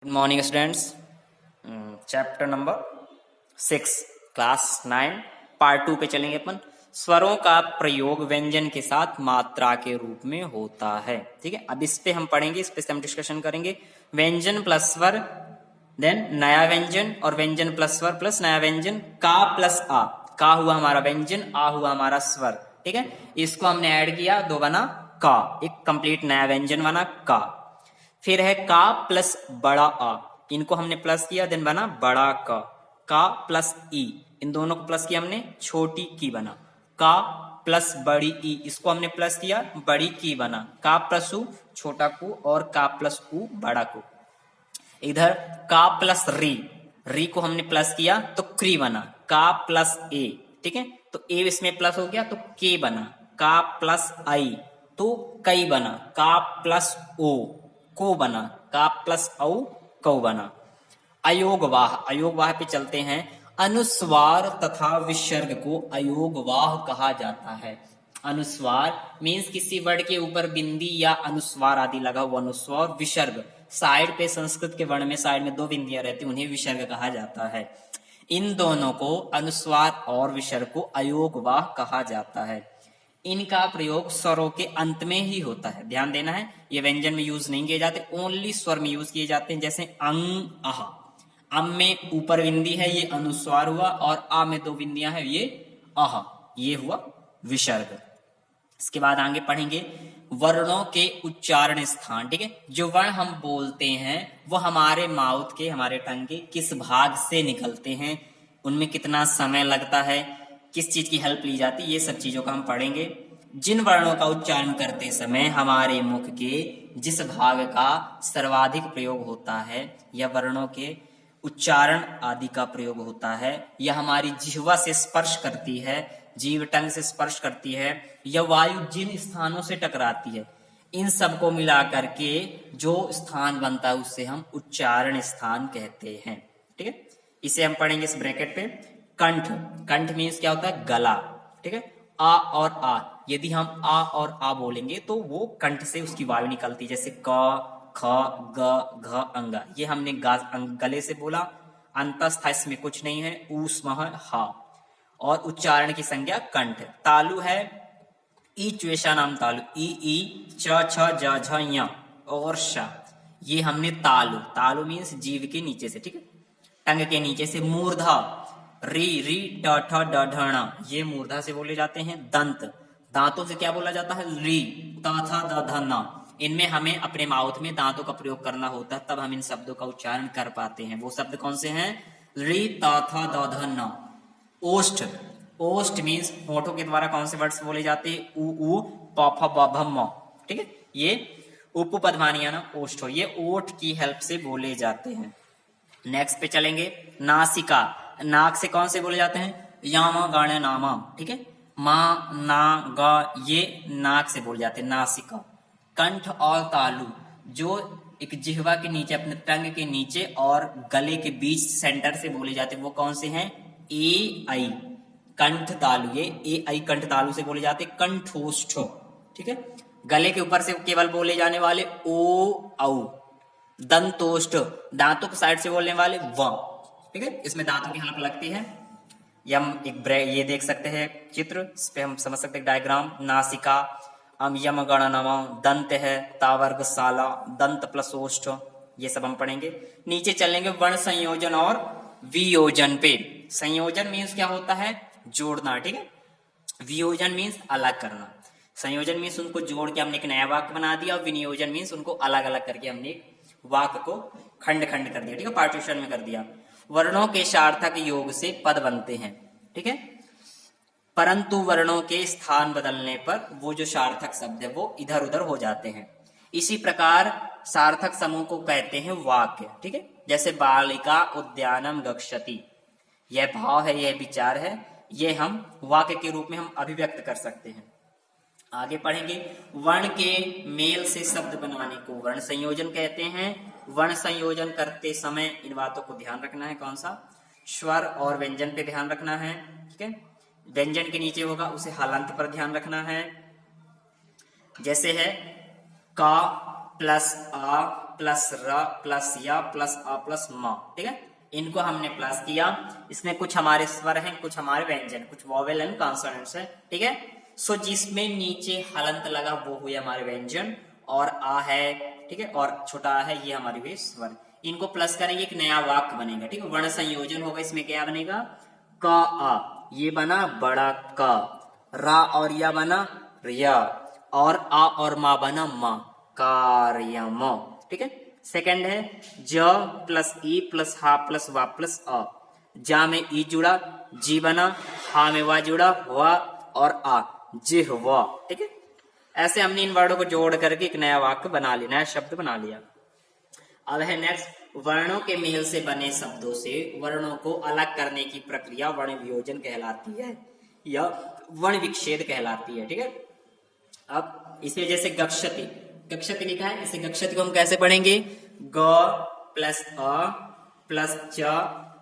Good morning students. Chapter number 6 class 9 part 2 पे चलेंगे अपन। स्वरों का प्रयोग व्यंजन के साथ मात्रा के रूप में होता है। ठीक है, अब इस पे हम पढ़ेंगे, इस पे हम डिस्कशन करेंगे। व्यंजन प्लस स्वर, देन नया व्यंजन, और व्यंजन प्लस स्वर प्लस नया व्यंजन। का प्लस आ, का हुआ हमारा व्यंजन, आ हुआ हमारा स्वर। ठीक है, इसको हमने ऐड किया, दो बना का, एक कंप्लीट नया व्यंजन बना का। फिर है का प्लस बड़ा आ, इनको हमने प्लस किया, देन बना बड़ा का प्लस ई, इन दोनों को प्लस किया हमने, छोटी की बना का प्लस बड़ी ई, इसको हमने प्लस किया, बड़ी की बना का प्लस उ, छोटा को, और का प्लस उ, बड़ा को। इधर का प्लस री को हमने प्लस किया तो क्री बना का प्लस ए। ठीक है, तो ए इसमें प्लस हो गया तो के बना का प्लस आई, तो कई बना का प्लस ओ, को बना का प्लस औ, कौ बना। अयोगवाह, अयोगवाह पे चलते हैं। अनुस्वार तथा विसर्ग को अयोगवाह कहा जाता है। अनुस्वार मीन्स किसी वर्ड के ऊपर बिंदी या अनुस्वार आदि लगा हुआ अनुस्वार। विसर्ग साइड पे, संस्कृत के वर्ण में साइड में दो बिंदियां रहती, उन्हें विसर्ग कहा जाता है। इन दोनों को, अनुस्वार और विसर्ग को, अयोगवाह कहा जाता है। इनका प्रयोग स्वरों के अंत में ही होता है, ध्यान देना है। ये व्यंजन में यूज नहीं किए जाते, ओनली स्वर में यूज किए जाते हैं। जैसे अंग आह, अम में ऊपर बिंदी है, ये अनुस्वार हुआ, और आ में दो बिंदियां हैं, ये आह, ये हुआ विसर्ग। इसके बाद आगे पढ़ेंगे वर्णों के उच्चारण स्थान। ठीक है, जो वर्ण हम बोलते हैं वो हमारे माउथ के, हमारे टंग के किस भाग से निकलते हैं, उनमें कितना समय लगता है, किस चीज की हेल्प ली जाती है, ये सब चीजों का हम पढ़ेंगे। जिन वर्णों का उच्चारण करते समय हमारे मुख के जिस भाग का सर्वाधिक प्रयोग होता है, या वर्णों के उच्चारण आदि का प्रयोग होता है, या हमारी जिह्वा से स्पर्श करती है, जीव टंग से स्पर्श करती है, या वायु जिन स्थानों से टकराती है, इन सबको मिला करके जो स्थान बनता है उसे हम उच्चारण स्थान कहते हैं। ठीक है, इसे हम पढ़ेंगे इस ब्रैकेट पे। कंठ, कंठ मीन्स क्या होता है, गला। ठीक है, आ और आ, यदि हम आ और आ बोलेंगे तो वो कंठ से उसकी वायु निकलती, जैसे क ख ग घ अंगा, ये हमने गले से बोला, अंतस्थ इसमें कुछ नहीं है, ऊष्म हा, और उच्चारण की संज्ञा कंठ। तालु है ई च्वेशा नाम तालु, ई ई च छ ज झ य और श, ये हमने तालु, तालु मीन्स जीव के नीचे से, ठीक है, टंग के नीचे से। मूर्धा री री ट ठ ड ढ ण, ये मूर्धा से बोले जाते हैं। दंत, दांतों से क्या बोला जाता है, री त थ द ध न, इनमें हमें अपने माउथ में दांतों का प्रयोग करना होता है, तब हम इन शब्दों का उच्चारण कर पाते हैं। वो शब्द कौन से हैं, री त थ द ध न। ओष्ठ, ओष्ठ मीन्स होठों के द्वारा कौन से वर्ड्स बोले जाते हैं, उ उ प फ ब भ म। ठीक है, ये उपपदमानिया ना ओष्ठ, ये ओठ की हेल्प से बोले जाते हैं। नेक्स्ट पे चलेंगे, नासिका, नाक से कौन से बोले जाते हैं, यामा गाणे नामा। ठीक है, मा ना गा, ये नाक से बोले जाते हैं, नासिका। कंठ और तालु, जो एक जिह्वा के नीचे, अपने टंग के नीचे और गले के बीच सेंटर से बोले जाते हैं, वो कौन से हैं, ए आई कंठ तालु, ये ए आई कंठ तालु से बोले जाते हैं। कंठोष्ठ, ठीक है, गले के ऊपर से केवल बोले जाने वाले ओ औ। दंतोष्ठ, दांतों के साइड से बोलने वाले व। ठीक है, इसमें दांतों की हेल्प लगती है। यम एक ये देख सकते हैं चित्र, इस पे हम समझ सकते हैं डायग्राम। नासिका, यम गण नम, दंत है, तावर्ग साला, दंत प्लस ओष्ठ, ये सब हम पढ़ेंगे। नीचे चलेंगे वर्ण संयोजन और वियोजन पे। संयोजन मीन्स क्या होता है, जोड़ना। ठीक है, वियोजन मीन्स अलग करना। संयोजन मीन्स उनको जोड़ के हमने एक नया वाक्य बना दिया, और विनियोजन मीन्स उनको अलग अलग करके हमने वाक्य को खंड खंड कर दिया। ठीक है, पार्टीशन में कर दिया। वर्णों के सार्थक योग से पद बनते हैं। ठीक है, परंतु वर्णों के स्थान बदलने पर वो जो सार्थक शब्द है वो इधर उधर हो जाते हैं। इसी प्रकार सार्थक समूह को कहते हैं वाक्य। ठीक है, जैसे बालिका उद्यानम गच्छति, यह भाव है, यह विचार है, ये हम वाक्य के रूप में हम अभिव्यक्त कर सकते हैं। आगे पढ़ेंगे, वर्ण के मेल से शब्द बनाने को वर्ण संयोजन कहते हैं। वर्ण संयोजन करते समय इन बातों को ध्यान रखना है, कौन सा, स्वर और व्यंजन पे ध्यान रखना है। ठीक है, व्यंजन के नीचे होगा उसे हलंत पर ध्यान रखना है। जैसे है का प्लस आ प्लस र प्लस या प्लस अ प्लस म, ठीक है, इनको हमने प्लस किया। इसमें कुछ हमारे स्वर हैं, कुछ हमारे व्यंजन, कुछ वॉवेल एंड कॉन्सोनेंट्स हैं, ठीक है। सो जिसमें नीचे हलंत लगा वो हुए हमारे व्यंजन, और आ है, ठीक है, और छोटा आ है, ये हमारे हुए स्वर। इनको प्लस करेंगे, एक नया वाक्य बनेगा, ठीक है, वर्ण संयोजन होगा। इसमें क्या बनेगा, क आ, ये बना बड़ा क, रा और या बना रिया, और आ और मा बना मा, कार्यम, ठीक है। सेकंड है ज प्लस ई प्लस हा प्लस वा प्लस अ, जा में ई जुड़ा, जी बना, हा में वा जुड़ा, वा और आ, जिह्वा, ठीक है। ऐसे हमने इन वर्डों को जोड़ करके एक नया वाक्य बना लिया, नया शब्द बना लिया। अब है नेक्स्ट, वर्णों के मेल से बने शब्दों से वर्णों को अलग करने की प्रक्रिया वर्ण वियोजन कहलाती है या वर्ण विच्छेद कहलाती है, ठीक है। अब इसे जैसे गक्षति, गक्षति लिखा है, इसे गक्षति को हम कैसे पढ़ेंगे, ग प्लस अ प्लस च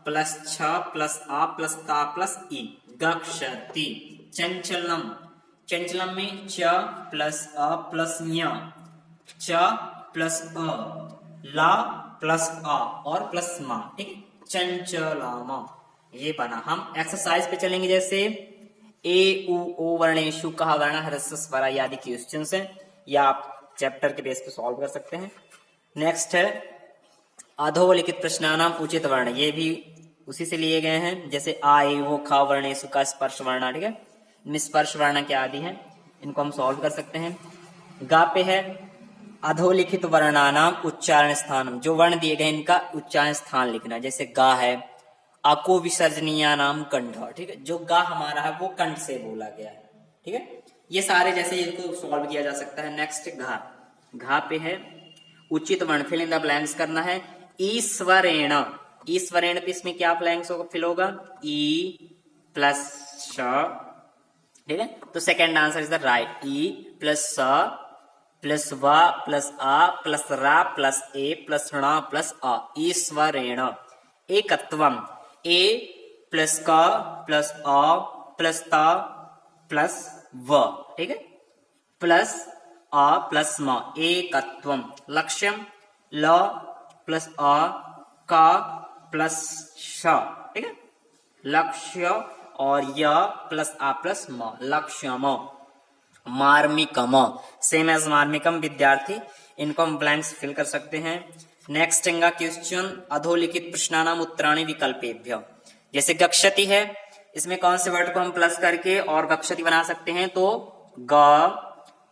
प्लस छ प्लस आ प्लस ता प्लस ई, गक्षति। चंचलम, चंचलम में च प्लस अ प्लस ञ, च प्लस अ, ला प्लस आ और प्लस मा, ठीक है, चंचलामा, ये बना। हम एक्सरसाइज पे चलेंगे, जैसे ए उ ओ वर्णेशु कहा वर्ण ह्रस्व स्वर आदि क्वेश्चंस हैं, या आप चैप्टर के बेस पे सॉल्व कर सकते हैं। नेक्स्ट है अधोलिखित प्रश्नानाम उचित वर्ण, ये भी उसी से लिए गए हैं, जैसे आ ए वो खा वर्णेशु का स्पर्श वर्ण, ठीक है, इनमें स्पर्श वर्ण के आदि हैं, इनको हम सॉल्व कर सकते हैं। गा पे है अधोलिखित वर्णानाम उच्चारण स्थानम, जो वर्ण दिए गए इनका उच्चारण स्थान लिखना, जैसे गा है अको विसर्जनीय नाम कंठ, ठीक है, जो गा हमारा है वो कंठ से बोला गया है, ठीक है। ये सारे जैसे इसको सॉल्व किया जा सकता है। नेक्स्ट घा, घा पे है उचित वर्ण, फिल इन द ब्लैंक्स करना है। ईश्वरेण, ईश्वरेण पे इसमें क्या ब्लैंक्स होगा, फिल होगा, ई प्लस श, ठीक है, तो second answer is the right, E plus स प्लस व प्लस आ प्लस रा प्लस ए प्लस ण प्लस अ, ईश्वरेण। एकत्वम, ए प्लस क प्लस अ प्लस त प्लस व, ठीक है, प्लस अ प्लस म, एकत्वम। लक्ष्यम, ल प्लस अ क प्लस श, ठीक है, लक्ष्य और य प्लस आ प्लस म, लक्ष्यम। मार्मिकम, सेम एज मार्मिकम, विद्यार्थी, इनको हम ब्लैंक्स फिल कर सकते हैं। नेक्स्ट का क्वेश्चन अधोलिखित प्रश्नानाम उत्तराणि विकल्पेभ्य, जैसे गक्षति है, इसमें कौन से वर्ड को हम प्लस करके और गक्षति बना सकते हैं, तो ग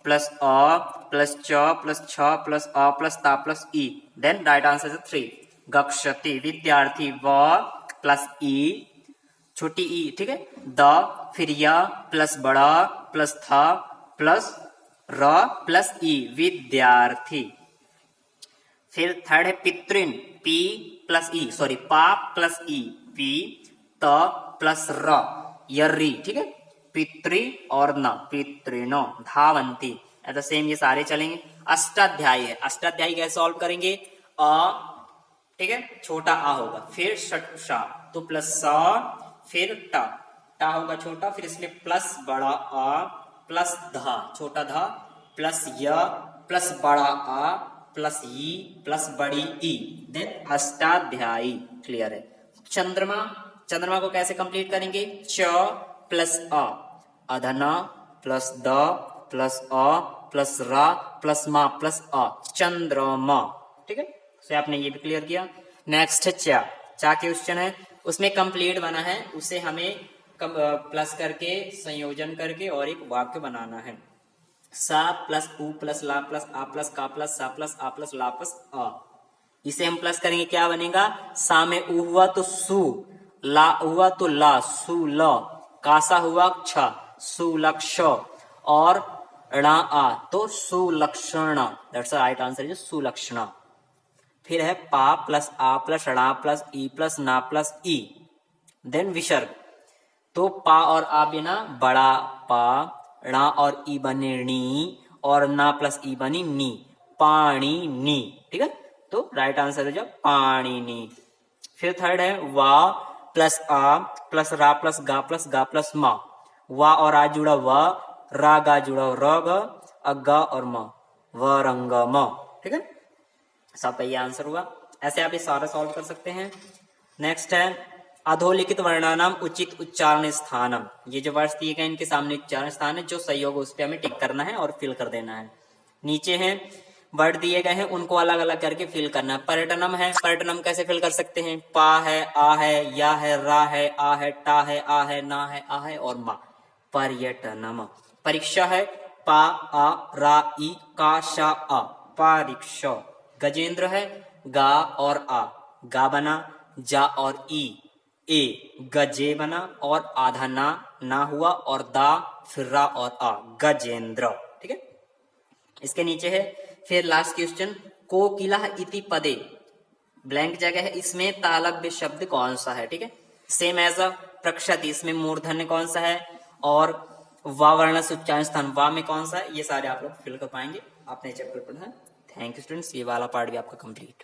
प्लस अ प्लस च प्लस छ प्लस अ प्लस ता प्लस ई, देन राइट आंसर इज 3 गक्षति। विद्यार्थी, व प्लस ई छोटी ई, ठीक है, द फिर या प्लस बड़ा प्लस था प्लस र प्लस ई, विद्यार्थी। फिर थर्ड है पितृन, पी प्लस ई, सॉरी पा प्लस ई, पी त प्लस र, यर्री, ठीक है, पितृ और न, पितृनो। धावंती, ऐसा सेम ये सारे चलेंगे। अष्टाध्यायी है, अष्टाध्यायी कैसे सॉल्व करेंगे, अ, ठीक है, छोटा आ होगा, फिर षट सा, तो प्लस सा, फिर टा, टा होगा छोटा, फिर इसमें प्लस बड़ा आ प्लस धा, छोटा धा, प्लस य प्लस बड़ा आ प्लस ई प्लस बड़ी ई, देन अष्टाध्यायी। क्लियर है। चंद्रमा, चंद्रमा को कैसे कंप्लीट करेंगे, च प्लस अ, अधना प्लस द प्लस अ प्लस रा प्लस मा प्लस अ, चंद्रमा, ठीक है, तो आपने ये भी क्लियर किया। नेक्स्ट है चा, चा क्वेश्चन है, उसमें कंप्लीट बना है, उसे हमें प्लस करके संयोजन करके और एक वाक्य बनाना है। सा प्लस उ प्लस ला प्लस आ प्लस का प्लस सा प्लस आ प्लस ला प्लस अ, इसे हम प्लस करेंगे, क्या बनेगा, सा में उ हुआ तो सु, ला हुआ तो ला, सु ल, कासा हुआ छ, सुलक्ष, और णा आ तो सुलक्षण, that's the right answer is सुलक्षण। फिर है पा प्लस आ प्लस णा प्लस ई प्लस ना प्लस ई, देन विसर्ग, तो पा और आ बिना बड़ा पा, णा और ई बने णी, और ना प्लस ई बनी नी, पानी नी, ठीक है, तो राइट आंसर हो जाए पानी नी। फिर थर्ड है वा प्लस आ प्लस रा प्लस गा प्लस मा, वा और आ जुड़ा वा, रा गा जुड़ा र ग, अ गा और म, व रंग म, ठीक है। सबका ये आंसर हुआ। ऐसे आप ये सारा सॉल्व कर सकते हैं। नेक्स्ट है अधोलिखित वर्णानाम उचित उच्चारण स्थानम। ये जो वर्ड्स दिए गए इनके सामने उच्चारण स्थान है, जो सही होगा उस पर हमें टिक करना है और फिल कर देना है। नीचे है वर्ड दिए गए हैं, उनको अलग अलग करके फिल करना है। पर्यटनम है, पर्यटनम कैसे फिल कर सकते हैं? पा है, आ है, या है, रा है, आ है, टा है, आ है, ना है, आ है और मा। पर्यटनम। परीक्षा है, पा आ रा ई का शा आ, परीक्षा। गजेंद्र है, गा और आ, गा बना, जा और ई, ए गजे बना और आधा ना हुआ और दा फिर रा और आ, गजेंद्र। ठीक है। इसके नीचे है फिर लास्ट क्वेश्चन, कोकिला इति पदे, ब्लैंक जगह है, इसमें तालव्य शब्द कौन सा है? ठीक है। सेम एज अ प्रक्षति, इसमें मूर्धन्य कौन सा है और वा वर्ण से उच्चारण स्थान वा में कौन सा है, ये सारे आप लोग फिल कर पाएंगे। आपने चैप्टर पढ़ा है। थैंक यू स्टूडेंट्स, ये वाला पार्ट भी आपका कंप्लीट।